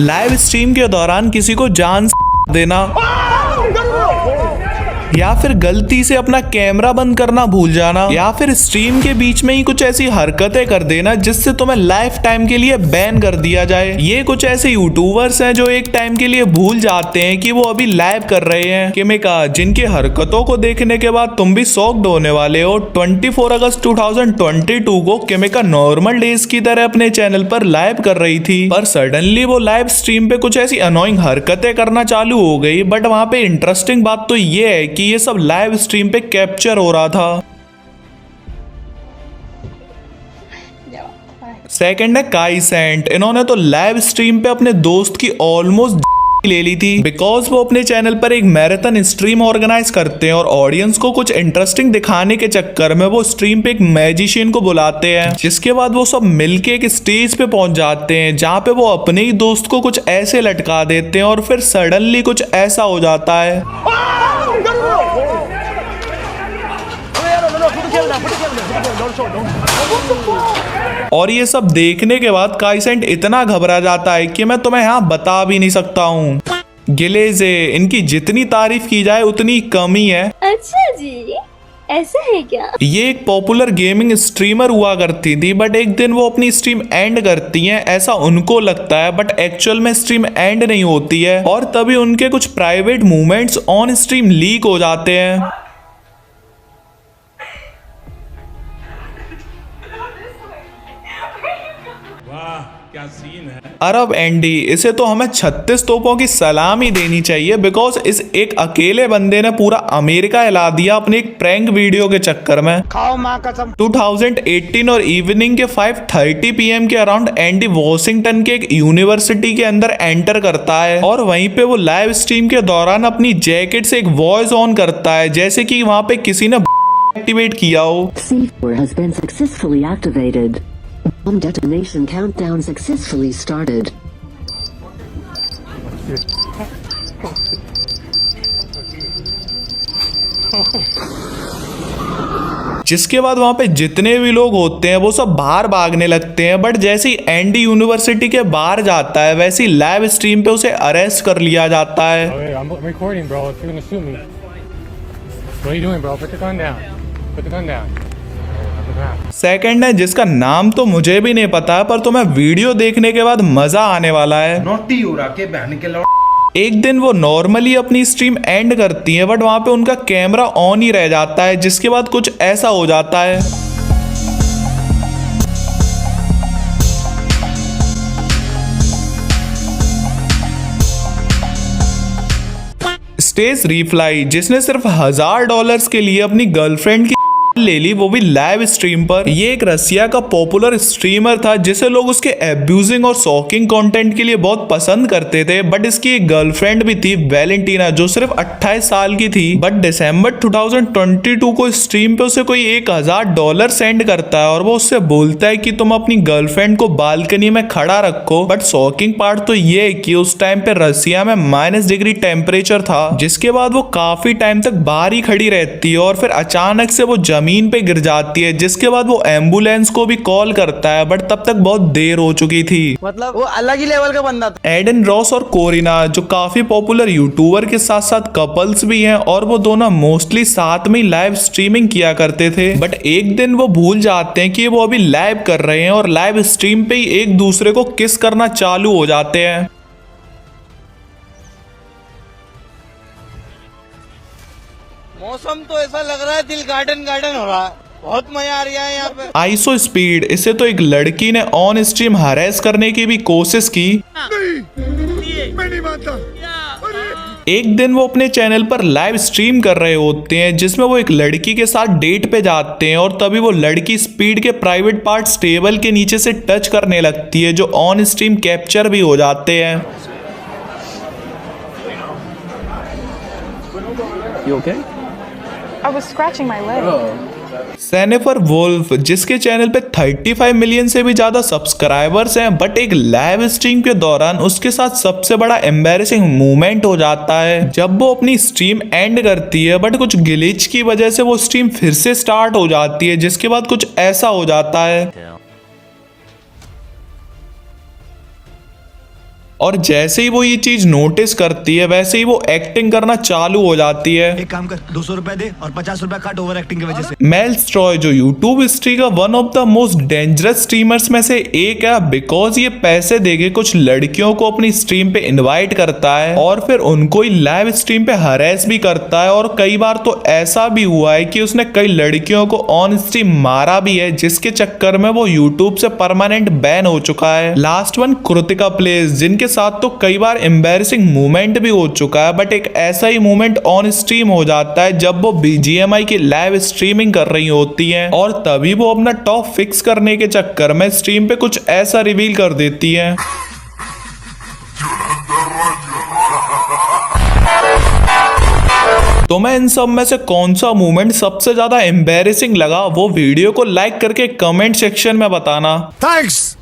Live stream के दौरान किसी को जान से देना या फिर गलती से अपना कैमरा बंद करना भूल जाना या फिर स्ट्रीम के बीच में ही कुछ ऐसी हरकतें कर देना जिससे तुम्हें लाइफ टाइम के लिए बैन कर दिया जाए। ये कुछ ऐसे यूट्यूबर्स हैं जो एक टाइम के लिए भूल जाते हैं कि वो अभी लाइव कर रहे हैं केमिका, जिनकी हरकतों को देखने के बाद तुम भी शॉक्ड होने वाले हो। 24 अगस्त 2022 को केमिका नॉर्मल डेज की तरह अपने चैनल पर लाइव कर रही थी, पर सडनली वो लाइव स्ट्रीम पे कुछ ऐसी अनोइंग हरकतें करना चालू हो गई। बट वहां पे इंटरेस्टिंग बात तो ये है कि ये सब लाइव स्ट्रीम पे कैप्चर हो रहा था। सेकंड है काई सेंट। इन्होंने तो लाइव स्ट्रीम पे अपने दोस्त की ऑलमोस्ट ले ली थी बिकॉज वो अपने चैनल पर एक मैराथन स्ट्रीम ऑर्गेनाइज करते हैं और ऑडियंस को कुछ इंटरेस्टिंग दिखाने के चक्कर में वो स्ट्रीम पे एक मैजिशियन को बुलाते हैं, जिसके बाद वो सब मिलके एक स्टेज पे पहुंच जाते हैं जहाँ पे वो अपने ही दोस्त को कुछ ऐसे लटका देते हैं और फिर सडनली कुछ ऐसा हो जाता है। और ये सब देखने के बाद काइसेंट इतना घबरा जाता है कि मैं तुम्हें यहाँ बता भी नहीं सकता हूँ। गिलेजे, इनकी जितनी तारीफ की जाए उतनी कम ही है। अच्छा जी, ऐसा है क्या? ये एक पॉपुलर गेमिंग स्ट्रीमर हुआ करती थी, बट एक दिन वो अपनी स्ट्रीम एंड करती हैं, ऐसा उनको लगता है, बट एक्चुअल में स्ट्रीम एंड नहीं होती है और तभी उनके कुछ private movements on stream leak हो जाते हैं। क्या सीन है। अरब एंडी, इसे तो हमें 36 तोपों की सलाम ही देनी चाहिए बिकॉज इस एक अकेले बंदे ने पूरा अमेरिका हिला दिया अपने एक प्रैंक वीडियो के चक्कर में। खाओ माँ कसम। 2018 और इवनिंग के 5:30 PM के अराउंड एंडी वॉशिंगटन के एक यूनिवर्सिटी के अंदर एंटर करता है और वहीं पे वो लाइव स्ट्रीम के दौरान अपनी जैकेट से एक वॉइस ऑन करता है जैसे कि वहां पे किसी ने एक्टिवेट किया हो। C4 has been successfully activated. Bomb detonation countdown successfully started. जिसके बाद वहां पे जितने भी लोग होते हैं वो सब बाहर भागने लगते हैं, बट जैसे ही एंडी यूनिवर्सिटी के बाहर जाता है वैसे ही लाइव स्ट्रीम पे उसे अरेस्ट कर लिया जाता है। I'm recording, bro. If you're gonna shoot me, what are you doing, bro? Put the gun down. Put the gun down. Second है जिसका नाम तो मुझे भी नहीं पता, पर तुम्हें वीडियो देखने के बाद मजा आने वाला है। नोटी उड़ा के बहन के लौट। एक दिन वो नॉर्मली अपनी स्ट्रीम एंड करती है बट वहां पे उनका कैमरा ऑन ही रह जाता है, जिसके बाद कुछ ऐसा हो जाता है। स्टेज रिफ्लाई, जिसने सिर्फ $1000 के लिए अपनी गर्लफ्रेंड की ले ली, वो भी लाइव स्ट्रीम पर। ये एक रसिया का पॉपुलर स्ट्रीमर था जिसे लोग उसके एब्यूजिंग और शॉकिंग कंटेंट के लिए बहुत पसंद करते थे, बट इसकी एक गर्लफ्रेंड भी थी वैलेंटीना जो सिर्फ 28 साल की थी। बट दिसंबर 2022 को स्ट्रीम पे उसे कोई $1000 सेंड करता है और वो उससे बोलता है कि तुम अपनी गर्लफ्रेंड को बालकनी में खड़ा रखो। बट शॉकिंग पार्ट तो ये है कि उस टाइम पे रसिया में -डिग्री टेम्परेचर था, जिसके बाद वो काफी टाइम तक बाहर ही खड़ी रहती है और फिर अचानक से वो जमीन पे गिर जाती है, जिसके बाद वो एम्बुलेंस को भी कॉल करता है, बट तब तक बहुत देर हो चुकी थी। मतलब वो अलग ही लेवल का बंदा था। एडन रॉस और कोरिना जो काफी पॉपुलर यूट्यूबर के साथ साथ कपल्स भी हैं और वो दोनों मोस्टली साथ में लाइव स्ट्रीमिंग किया करते थे, बट एक दिन वो भूल जाते हैं कि वो अभी लाइव कर रहे हैं और लाइव स्ट्रीम पे ही एक दूसरे को किस करना चालू हो जाते हैं। मौसम तो ऐसा लग रहा है दिल गार्डन गार्डन हो रहा है, बहुत मजा आ रहा है यहाँ पे। आइसो स्पीड, इसे तो एक लड़की ने ऑन स्ट्रीम हरेस करने की भी कोशिश की। मैं नहीं मानता। एक दिन वो अपने चैनल पर लाइव स्ट्रीम कर रहे होते हैं जिसमें वो एक लड़की के साथ डेट पे जाते हैं और तभी वो लड़की स्पीड के प्राइवेट पार्ट्स टेबल के नीचे से टच करने लगती है जो ऑन स्ट्रीम कैप्चर भी हो जाते हैं। You okay? I was scratching my leg. सेनेफर वुल्फ, जिसके चैनल पे 35 मिलियन से भी ज्यादा सब्सक्राइबर्स हैं, बट एक लाइव स्ट्रीम के दौरान उसके साथ सबसे बड़ा एम्बैरेसिंग मोमेंट हो जाता है जब वो अपनी स्ट्रीम एंड करती है, बट कुछ ग्लिच की वजह से वो स्ट्रीम फिर से स्टार्ट हो जाती है, जिसके बाद कुछ ऐसा हो जाता है। और जैसे ही वो ये चीज नोटिस करती है वैसे ही वो एक्टिंग करना चालू हो जाती है। एक काम कर, 200 रुपए दे और 50 रुपए काट ओवर एक्टिंग की वजह से। मेल स्ट्रॉय जो यूट्यूब हिस्ट्री का one of the most dangerous streamers में से एक है, बिकॉज ये पैसे देके कुछ लड़कियों को अपनी स्ट्रीम पे इनवाइट करता है और फिर उनको ही लाइव स्ट्रीम पे हरेस भी करता है। और कई बार तो ऐसा भी हुआ है कि उसने कई लड़कियों को ऑन स्ट्रीम मारा भी है, जिसके चक्कर में वो यूट्यूब से परमानेंट बैन हो चुका है। लास्ट वन कृतिका प्लेस, जिनके साथ तो कई बार एम्बैरेसिंग मूवमेंट भी हो चुका है, बट एक ऐसा ही मूवमेंट ऑन स्ट्रीम हो जाता है जब वो BGMI की लाइव स्ट्रीमिंग कर रही होती है और तभी वो अपना टॉप फिक्स करने के चक्कर में स्ट्रीम पे कुछ ऐसा रिवील कर देती है। तो मैं इन सब में से कौन सा मूवमेंट सबसे ज्यादा एम्बैरेसिंग लगा वो वीडियो को लाइक करके कमेंट सेक्शन में बताना। थैंक्स।